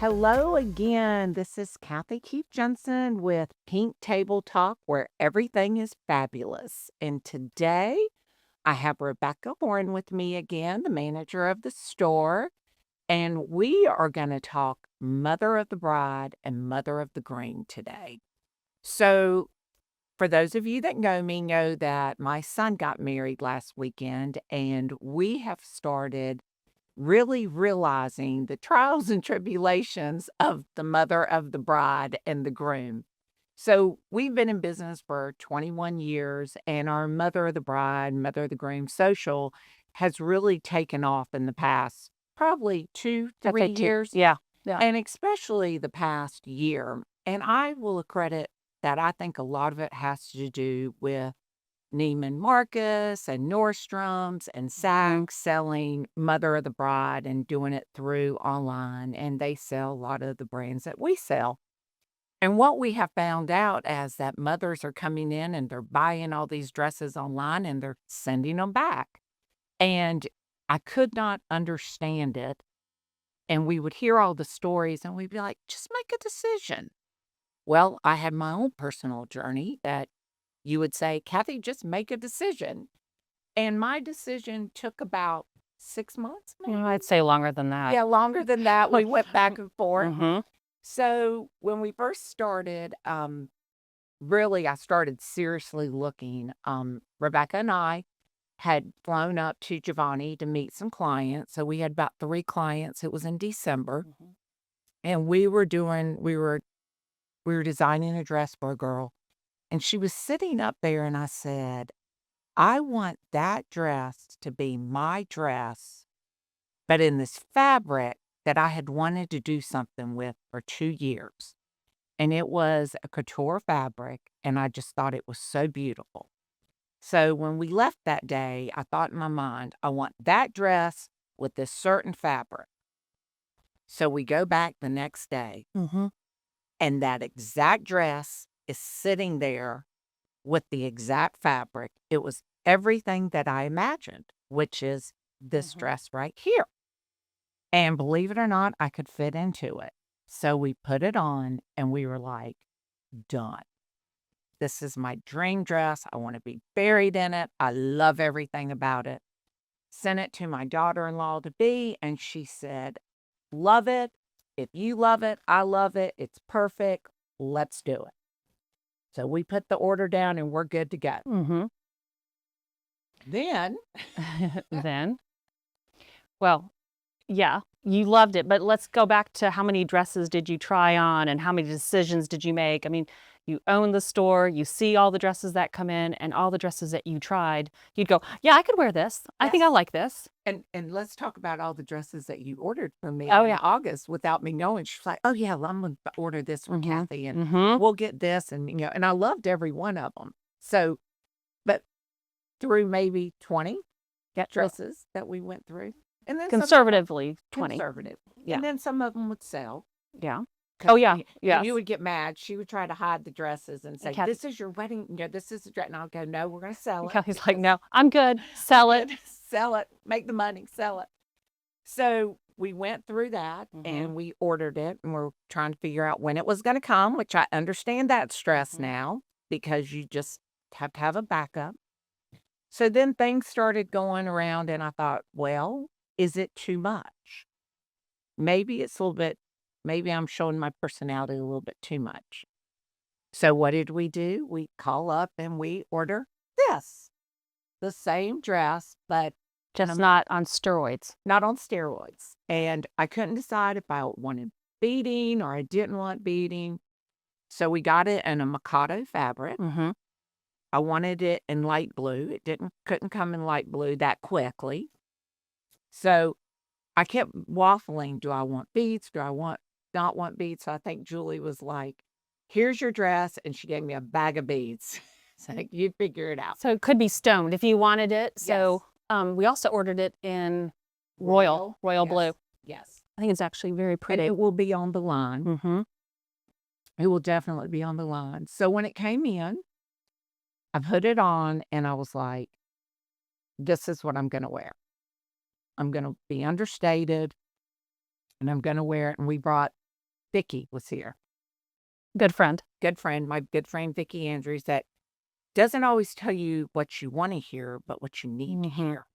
Hello again. This is Kathy Keith Jensen with Pink Table Talk, where everything is fabulous. And today I have Rebecca Horne with me again, the manager of the store. And we are going to talk Mother of the Bride and Mother of the Groom today. So, for those of you that know me, know that my son got married last weekend, and we have started really realizing the trials and tribulations of the mother of the bride and the groom. So we've been in business for 21 years, and our mother of the bride, mother of the groom social has really taken off in the past probably two, I'd say 3 2. years, Yeah. Yeah. and especially the past year. And I will accredit that I think a lot of it has to do with Neiman Marcus and Nordstrom's and Saks selling Mother of the Bride and doing it through online, and they sell a lot of the brands that we sell. And what we have found out is that mothers are coming in and they're buying all these dresses online and they're sending them back. And I could not understand it. And we would hear all the stories and we'd be like, just make a decision. Well, I had my own personal journey that you would say, Kathy, just make a decision. And my decision took about 6 months, maybe? I'd say longer than that. Yeah, longer than that. We went back and forth. Mhm. So when we first started, really, I started seriously looking. Rebecca and I had flown up to Giovanni to meet some clients. So we had about 3 clients. It was in December. Mhm. And we were designing a dress for a girl. And she was sitting up there and I said, I want that dress to be my dress, but in this fabric that I had wanted to do something with for 2 years. And it was a couture fabric, and I just thought it was so beautiful. So when we left that day, I thought in my mind, I want that dress with this certain fabric. So we go back the next day, Mhm. and that exact dress is sitting there with the exact fabric. It was everything that I imagined, which is this Mhm. dress right here. And believe it or not, I could fit into it. So we put it on and we were like, done. This is my dream dress. I want to be buried in it. I love everything about it. Sent it to my daughter in law to be, and she said, love it. If you love it, I love it. It's perfect. Let's do it. So we put the order down and we're good to go. Mhm. Then, Then, well, yeah, you loved it, but let's go back to how many dresses did you try on and how many decisions did you make? I mean, you own the store, you see all the dresses that come in and all the dresses that you tried. You'd go, "Yeah, I could wear this. I think I yes. like this." And let's talk about all the dresses that you ordered from me Oh, in yeah. August without me knowing. She's like, "Oh, yeah, well, I'm gonna order this for Mhm. Kathy, and Mhm. we'll get this," and, and I loved every one of them. So, but through maybe 20 Yeah, well, dresses that we went through, and then some of them conservatively 20. conservative, Yeah. and then some of them would sell Yeah. 'cause Oh, yeah. and you Yes. would get mad. She would try to hide the dresses and And say, Kathy "This is your wedding, this is the dress," and I'll go, "No, we're gonna sell it Kelly's like, because "No, I'm good. I'm Sell it." good. Sell it, make the money, sell it." So we went through that Mhm. and we ordered it and we're trying to figure out when it was going to come, which I understand that stress Mhm. now because you just have to have a backup. So then things started going around and I thought, well, is it too much? Maybe it's a little bit, maybe I'm showing my personality a little bit too much. So what did we do? We call up and we order this, the same dress, but Just not on steroids. not on steroids. And I couldn't decide if I wanted beading or I didn't want beading. So we got it in a Mikado fabric. Mhm. I wanted it in light blue. It couldn't come in light blue that quickly. So I kept waffling. Do I want beads? Do I want not want beads? So I think Julie was like, here's your dress. And she gave me a bag of beads. So you figure it out. So it could be stoned if you wanted it. Yes. So, we also ordered it in royal Yes. blue. Yes. I think it's actually very And pretty. it will be on the line. Mhm. It will definitely be on the line. So when it came in, I put it on and I was like, this is what I'm going to wear. I'm going to be understated and I'm going to wear it. And we brought Vicky was here. Good friend. My good friend Vicky Andrews, that doesn't always tell you what you want to hear, but what you need to hear.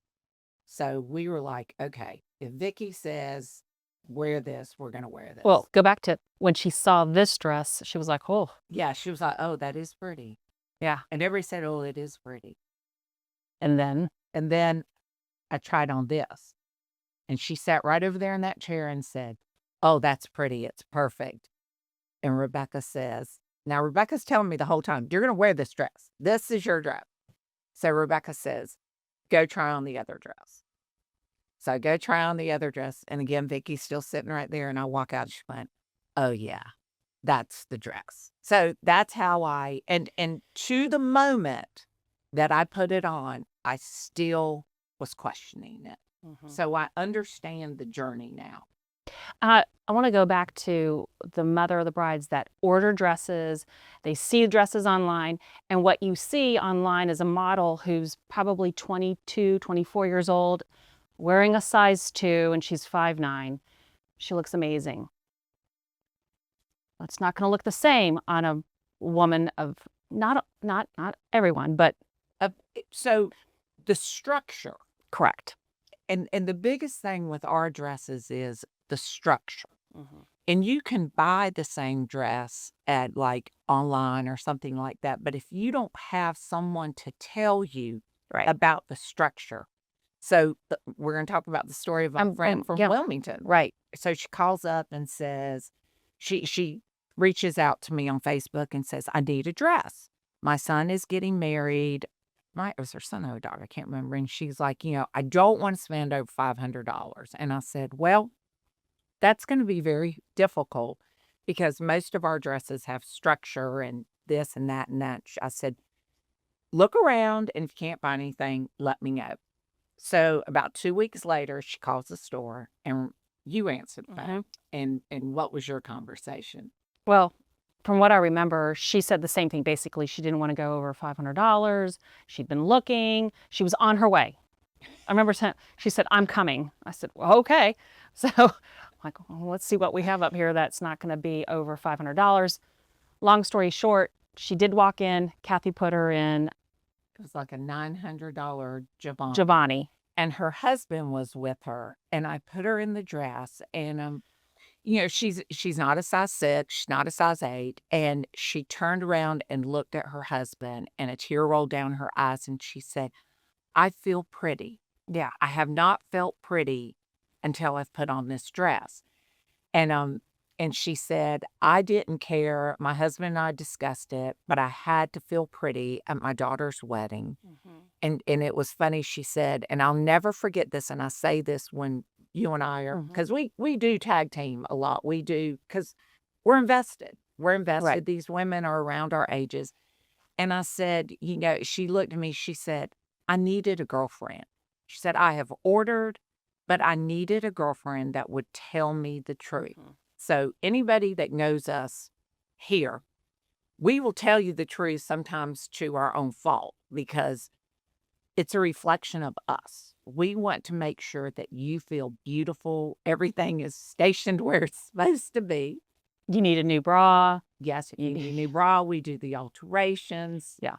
So we were like, okay, if Vicky says wear this, we're going to wear this. Well, go back to when she saw this dress, she was like, oh. Yeah, she was like, oh, that is pretty. Yeah. And everybody said, oh, it is pretty. And then I tried on this. And she sat right over there in that chair and said, oh, that's pretty. It's perfect. And Rebecca says, now Rebecca's telling me the whole time, you're going to wear this dress. This is your dress. So Rebecca says, go try on the other dress. So I go try on the other dress. And again, Vicky's still sitting right there. And I walk out and she went, oh, yeah, that's the dress. So that's how and to the moment that I put it on, I still was questioning it. So I understand the journey now. I want to go back to the mother of the brides that order dresses. They see dresses online, and what you see online is a model who's probably 22, 24 years old, wearing a size 2, and she's 5'9". She looks amazing. It's not going to look the same on a woman of not everyone, but so the structure. Correct. And the biggest thing with our dresses is the structure. And you can buy the same dress at like online or something like that. But if you don't have someone to tell you about the structure. So we're going to talk about the story of a friend from Wilmington. Right. So she calls up and says, she reaches out to me on Facebook and says, I need a dress. My son is getting married. It was her son or daughter, I can't remember. And she's like, I don't want to spend over $500. And I said, well, that's going to be very difficult because most of our dresses have structure and this and that and that. I said, look around, and if you can't find anything, let me know. So about 2 weeks later, she calls the store, and you answered the phone. And what was your conversation? Well, from what I remember, she said the same thing. Basically, she didn't want to go over $500. She'd been looking. She was on her way. I remember she said, I'm coming. I said, well, okay. So I'm like, well, let's see what we have up here that's not going to be over $500. Long story short, she did walk in. Kathy put her in. It was like a $900 Giovanni. And her husband was with her. And I put her in the dress. And she's not a size 6, she's not a size 8. And she turned around and looked at her husband, and a tear rolled down her eyes. And she said, I feel pretty. Yeah, I have not felt pretty until I've put on this dress. And she said, I didn't care. My husband and I discussed it, but I had to feel pretty at my daughter's wedding. And it was funny. She said, and I'll never forget this. And I say this when you and I are, because we do tag team a lot. We do, because we're invested. We're invested. Right. These women are around our ages. And I said, she looked at me, she said, I needed a girlfriend. She said, I have ordered, but I needed a girlfriend that would tell me the truth. So anybody that knows us here, we will tell you the truth sometimes to our own fault because it's a reflection of us. We want to make sure that you feel beautiful. Everything is stationed where it's supposed to be. You need a new bra. Yes, you need a new bra. We do the alterations. Yeah.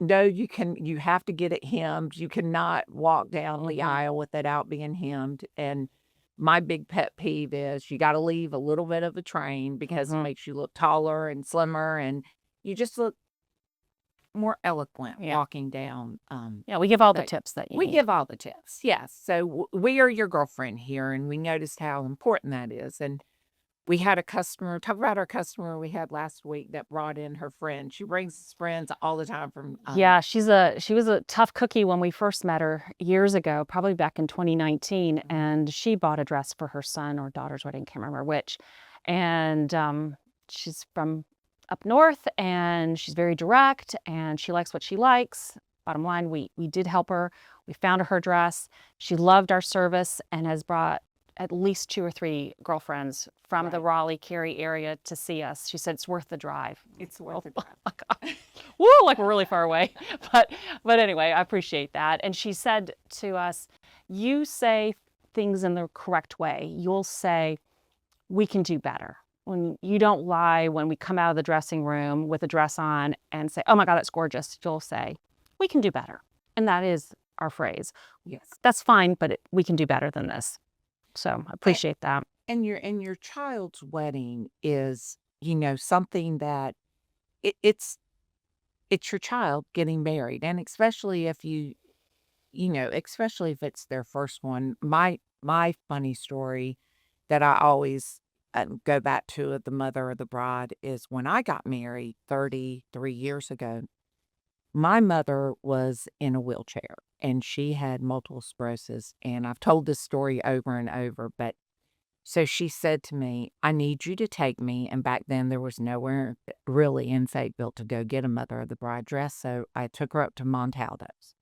No, you have to get it hemmed. You cannot walk down the aisle with it out being hemmed. And my big pet peeve is you got to leave a little bit of a train because it makes you look taller and slimmer, and you just look more eloquent walking down. We give all the tips that you need. We give all the tips, yes. So we are your girlfriend here, and we noticed how important that is. And we had a customer, talk about our customer we had last week that brought in her friend. She brings friends all the time from... she was a tough cookie when we first met her years ago, probably back in 2019. And she bought a dress for her son or daughter's wedding, can't remember which. And she's from up north, and she's very direct, and she likes what she likes. Bottom line, we did help her. We found her dress. She loved our service and has brought at least 2 or 3 girlfriends from the Raleigh-Cary area to see us. She said it's worth the drive. It's worth the drive. Woo, like we're really far away. But anyway, I appreciate that. And she said to us, you say things in the correct way. You'll say, we can do better. when you don't lie when we come out of the dressing room with a dress on and say, "Oh my God, that's gorgeous." You'll say, "We can do better." And that is our phrase. Yes. That's fine, but we can do better than this. So I appreciate that. And your child's wedding is, something that it's your child getting married, and especially if especially if it's their first one. My funny story that I always go back to of the mother of the bride is when I got married 33 years ago. My mother was in a wheelchair and she had multiple sclerosis, and I've told this story over and over, but so she said to me, "I need you to take me." And back then there was nowhere really in Fayetteville to go get a mother of the bride dress. So I took her up to Montaldo's.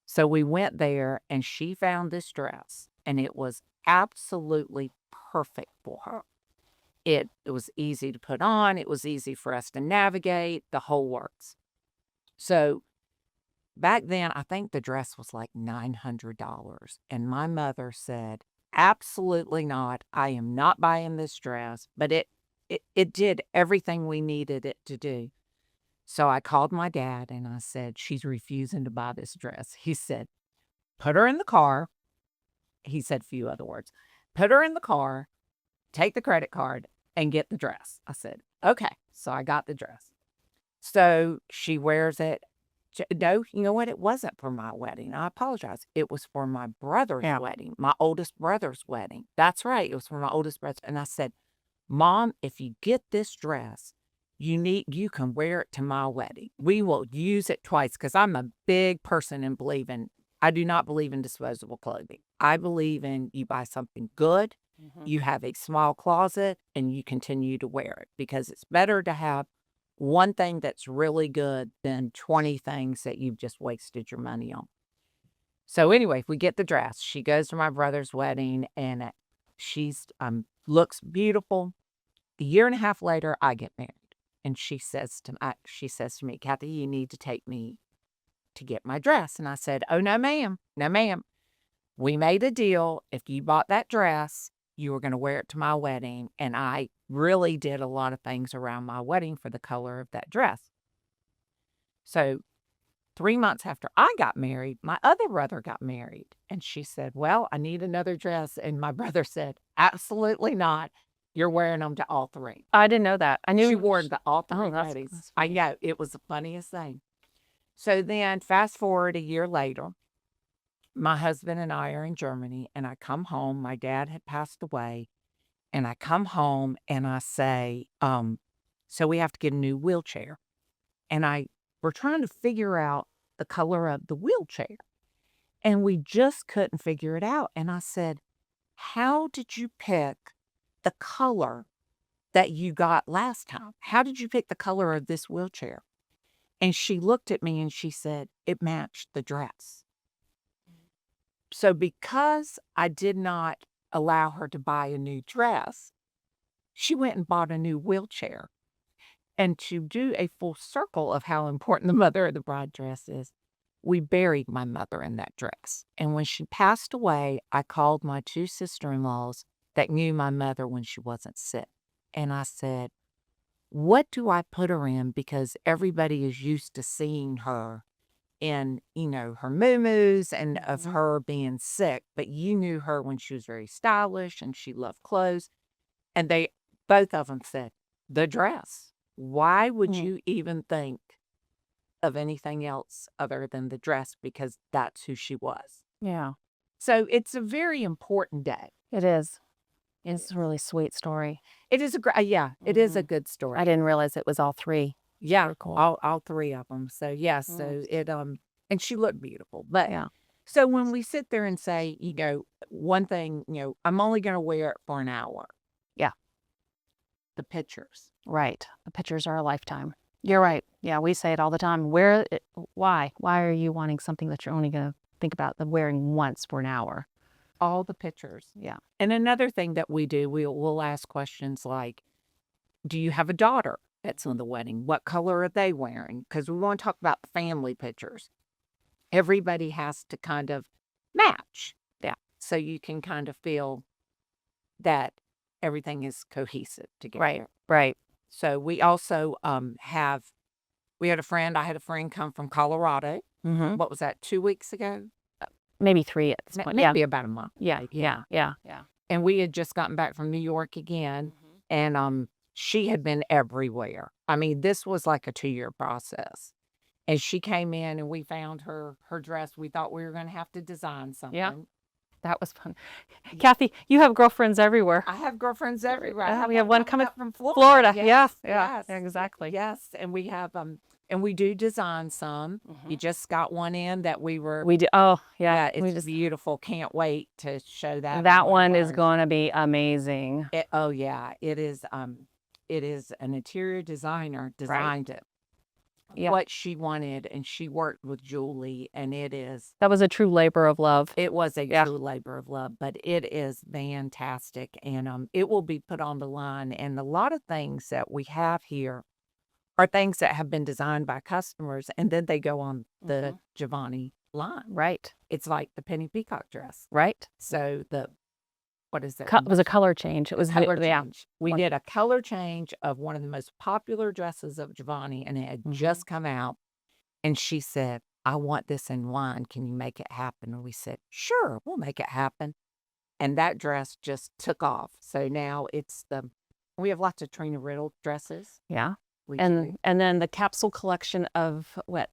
So we went there and she found this dress and it was absolutely perfect for her. It was easy to put on, it was easy for us to navigate, the whole works. So back then, I think the dress was like $900. And my mother said, "Absolutely not. I am not buying this dress." But it did everything we needed it to do. So I called my dad and I said, "She's refusing to buy this dress." He said, "Put her in the car." He said a few other words. "Put her in the car, take the credit card, and get the dress." I said, "Okay." So I got the dress. So she wears it. No, you know what? It wasn't for my wedding. I apologize. It was for my brother's Yeah. wedding, my oldest brother's wedding. That's right. It was for my oldest brother. And I said, "Mom, if you get this dress, you can wear it to my wedding. We will use it twice." Because I'm a big person in believing, I do not believe in disposable clothing. I believe in you buy something good, you have a small closet, and you continue to wear it because it's better to have one thing that's really good than 20 things that you've just wasted your money on. So anyway, we get the dress. She goes to my brother's wedding and she's looks beautiful. A year and a half later, I get married. And she says to me, "Kathy, you need to take me to get my dress." And I said, "Oh, no, ma'am. No, ma'am. We made a deal. If you bought that dress, you were going to wear it to my wedding." And I really did a lot of things around my wedding for the color of that dress. So 3 months after I got married, my other brother got married. And she said, "Well, I need another dress." And my brother said, "Absolutely not. You're wearing them to all three." I didn't know that. I She knew. wore them to all Oh, three that's weddings. I funny. know. It was the funniest thing. So then fast forward a year later, my husband and I are in Germany, and I come home. My dad had passed away, and I come home and I say, "So we have to get a new wheelchair." And we're trying to figure out the color of the wheelchair, and we just couldn't figure it out. And I said, "How did you pick the color that you got last time? How did you pick the color of this wheelchair?" And she looked at me and she said, "It matched the dress." So because I did not allow her to buy a new dress, she went and bought a new wheelchair. And to do a full circle of how important the mother of the bride dress is, we buried my mother in that dress. And when she passed away, I called my two sister-in-laws that knew my mother when she wasn't sick. And I said, "What do I put her in? Because everybody is used to seeing her in, her moo and of her being sick, but you knew her when she was very stylish and she loved clothes." And both of them said, "The dress. Why would Mm, you even think of anything else other than the dress?" Because that's who she was. yeah, So it's a very important day. it is. It It's is. a really sweet story. It is yeah, it is a good I story. didn't realize it was all three. Yeah, Very cool. all three of them. So yeah, Mm, so and she looked beautiful. But yeah, so when we sit there and say, one thing, I'm only going to wear it for an hour, yeah, the pictures. right. The pictures are a lifetime. You're right. Yeah, we say it all the time. Why? Why are you wanting something that you're only going to think about the wearing once for an hour? All the pictures. Yeah. And another thing that we do, we'll ask questions like, "Do you have a daughter that's in the wedding? What color are they wearing?" Because we want to talk about family pictures. Everybody has to kind of match. Yeah. So you can kind of feel that everything is cohesive Right. together. Right. So we also we had a friend. I had a friend come from Colorado. Mm-hmm. What was that? 2 weeks ago? Maybe 3 at this point. Yeah. Maybe about a month. Yeah. Yeah. Yeah. Yeah. And we had just gotten back from New York again, Mhm. and she had been everywhere. I mean, this was like a 2-year process. And she came in and we found her dress. We thought we were going to have to design Yeah. something. That was fun. Kathy, you have girlfriends everywhere. I have girlfriends everywhere. We have one coming up from Florida. Florida. Yes, Yeah. yes, Exactly. yes. And we have and we do design some. You just got one in that we were. We do. Oh, yeah. Yeah, We it's just beautiful. Can't wait to show that. that one is going to be amazing. Oh yeah, it is. It is an interior designer designed it. Yeah. What she wanted, and she worked with Julie, and That was a true labor of love. it was a Yeah. true labor of love, but it is fantastic, and it will be put on the line. And a lot of things that we have here are things that have been designed by customers, and then they go on the Giovanni line. Right. It's like the Penny Peacock dress. Right. So what is that? It was a color change. It was color yeah. change. We did a color change of one of the most popular dresses of Giovanni, and it had just come out. And she said, I want this in wine. Can you make it happen? And we said, sure, we'll make it happen. And that dress just took off. So now we have lots of Trina Riddle dresses. Yeah. We And then the capsule collection of what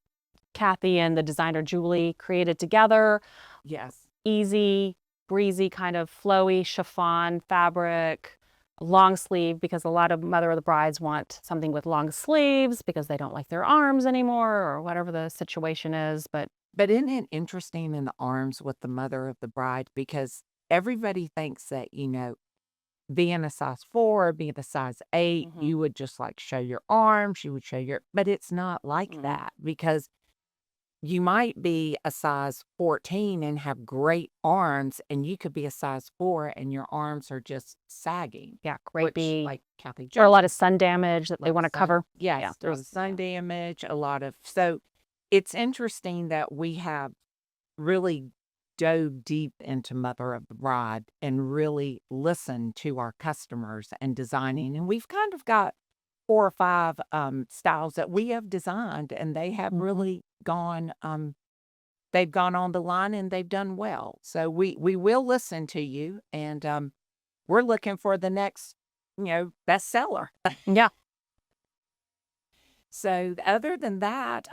Kathy and the designer Julie created together. Yes. Easy, breezy, kind of flowy chiffon fabric, long sleeve, because a lot of Mother of the Brides want something with long sleeves because they don't like their arms anymore or whatever the situation is. But isn't it interesting in the arms with the Mother of the Bride? Because everybody thinks that, being a size 4, being a size 8, you would just like show your arms, you would show but it's not like that, because you might be a size 14 and have great arms, and you could be a size 4 and your arms are just sagging. yeah, Which, crepey, like Kathy or a lot Jones, of sun damage that they want to cover. Yes, Yeah, there's sun damage, a lot of. So it's interesting that we have really dove deep into Mother of the Bride and really listened to our customers and designing. And we've kind of got 4 or 5 styles that we have designed, and they have really gone. They've gone on the line and they've done well. So we will listen to you, and we're looking for the next, bestseller. Yeah. So other than that,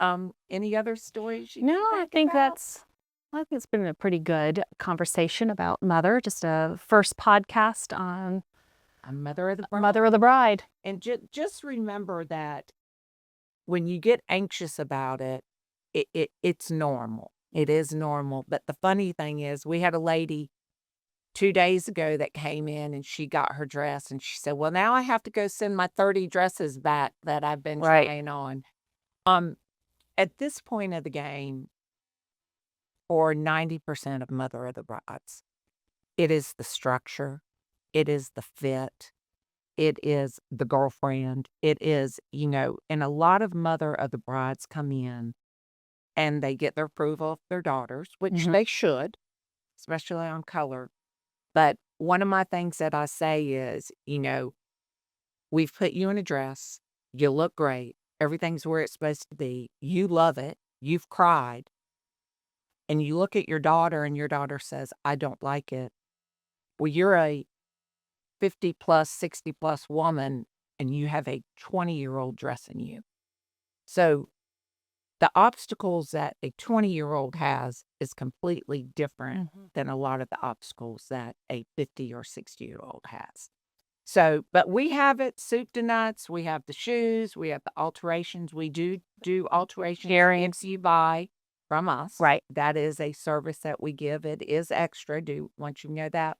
any other stories? No, I think it's been a pretty good conversation about Mother. Just a first podcast on Mother of the Bride. Mother of the Bride. And just remember that when you get anxious about it's normal. It is normal. But the funny thing is, we had a lady 2 days ago that came in, and she got her dress, and she said, well, now I have to go send my 30 dresses back that I've been trying on. At this point of the game, for 90% of Mother of the Brides, it is the structure, it is the fit, it is the girlfriend, it is, and a lot of Mother of the Brides come in and they get their approval of their daughters, which they should, especially on color. But one of my things that I say is, we've put you in a dress, you look great, everything's where it's supposed to be, you love it, you've cried, and you look at your daughter and your daughter says, I don't like it. Well, you're a 50 plus, 60 plus woman, and you have a 20-year-old dressing you. So the obstacles that a 20-year-old has is completely different than a lot of the obstacles that a 50 or 60-year-old has. So, but we have it soup to nuts. We have the shoes. We have the alterations. We do alterations if you buy from us. Right. That is a service that we give. It is extra. Do want you to know that.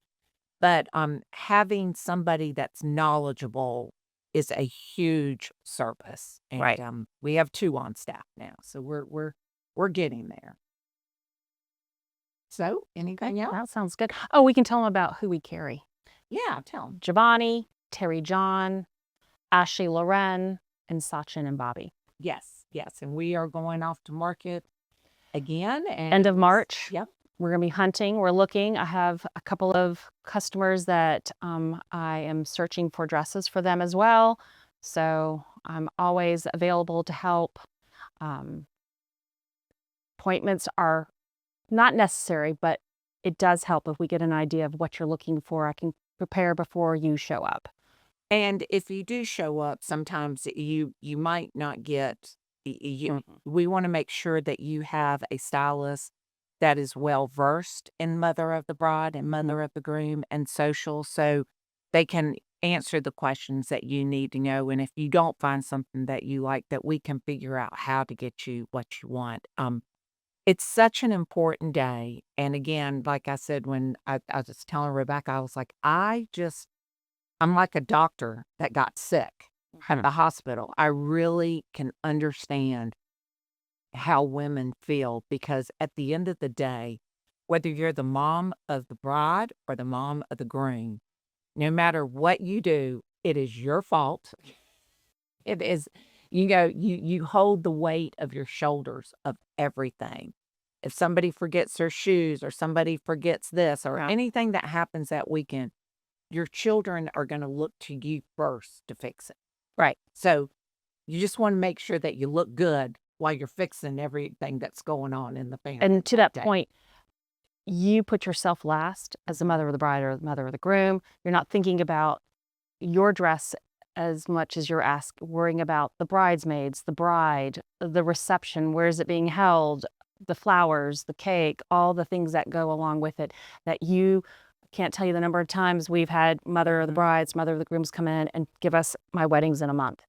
But having somebody that's knowledgeable is a huge service. And Right. We have 2 on staff now. So we're getting there. So anything else? That sounds good. Oh, we can tell them about who we carry. Yeah, tell them. Giovanni, Terry John, Ashley Loren, and Sachin and Bobby. Yes. And we are going off to market again. And End of March. Yep. We're gonna be hunting, we're looking. I have a couple of customers that I am searching for dresses for them as well. So I'm always available to help. Um, Appointments are not necessary, but it does help if we get an idea of what you're looking for. I can prepare before you show up. And if you do show up, sometimes you might not get Mhm. we want to make sure that you have a stylist that is well versed in mother of the bride and Mhm. mother of the groom and social, so they can answer the questions that you need to know. And if you don't find something that you like, that we can figure out how to get you what you want. It's such an important day. And again, like I said, when I was telling Rebecca, I was like, I'm like a doctor that got sick at Mhm. the hospital. I really can understand how women feel, because at the end of the day, whether you're the mom of the bride or the mom of the groom, no matter what you do, it is your fault. It is, you hold the weight of your shoulders of everything. If somebody forgets their shoes or somebody forgets this or Yeah. anything that happens that weekend, your children are gonna look to you first to fix it. Right. So, you just wanna make sure that you look good while you're fixing everything that's going on in the family And to that that day. point, you put yourself last as the mother of the bride or the mother of the groom. You're not thinking about your dress as much as worrying about the bridesmaids, the bride, the reception, where is it being held, the flowers, the cake, all the things that go along with it that you can't tell you the number of times we've had mother of the Mhm. brides, mother of the grooms come in and give us my wedding's in a month.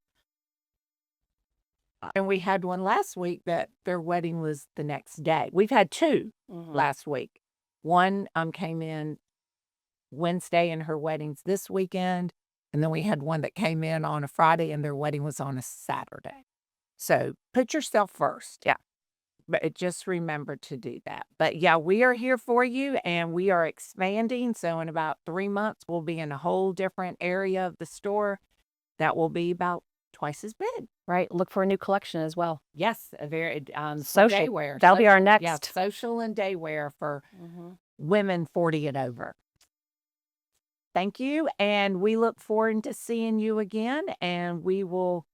And we had one last week that their wedding was the next day. We've had 2 Mhm. last week. One, came in Wednesday and her wedding's this weekend, and then we had one that came in on a Friday and their wedding was on a Saturday. So, put yourself first. Yeah. But just remember to do that. But yeah, we are here for you and we are expanding. So in about 3 months, we'll be in a whole different area of the store that will be about twice as big. Right. Look for a new collection as well. Yes, a very for Social. daywear. That'll be our Yeah, next. social and daywear for Mhm. women 40 and over. Thank you. And we look forward to seeing you again. And we will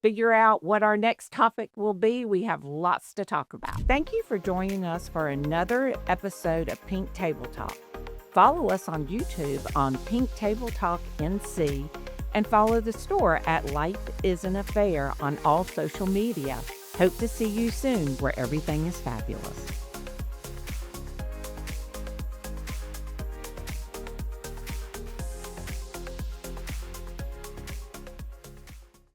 figure out what our next topic will be. We have lots to talk about. Thank you for joining us for another episode of Pink Table Talk. Follow us on YouTube on Pink Table Talk NC and follow the store at Life is an Affair on all social media. Hope to see you soon where everything is fabulous.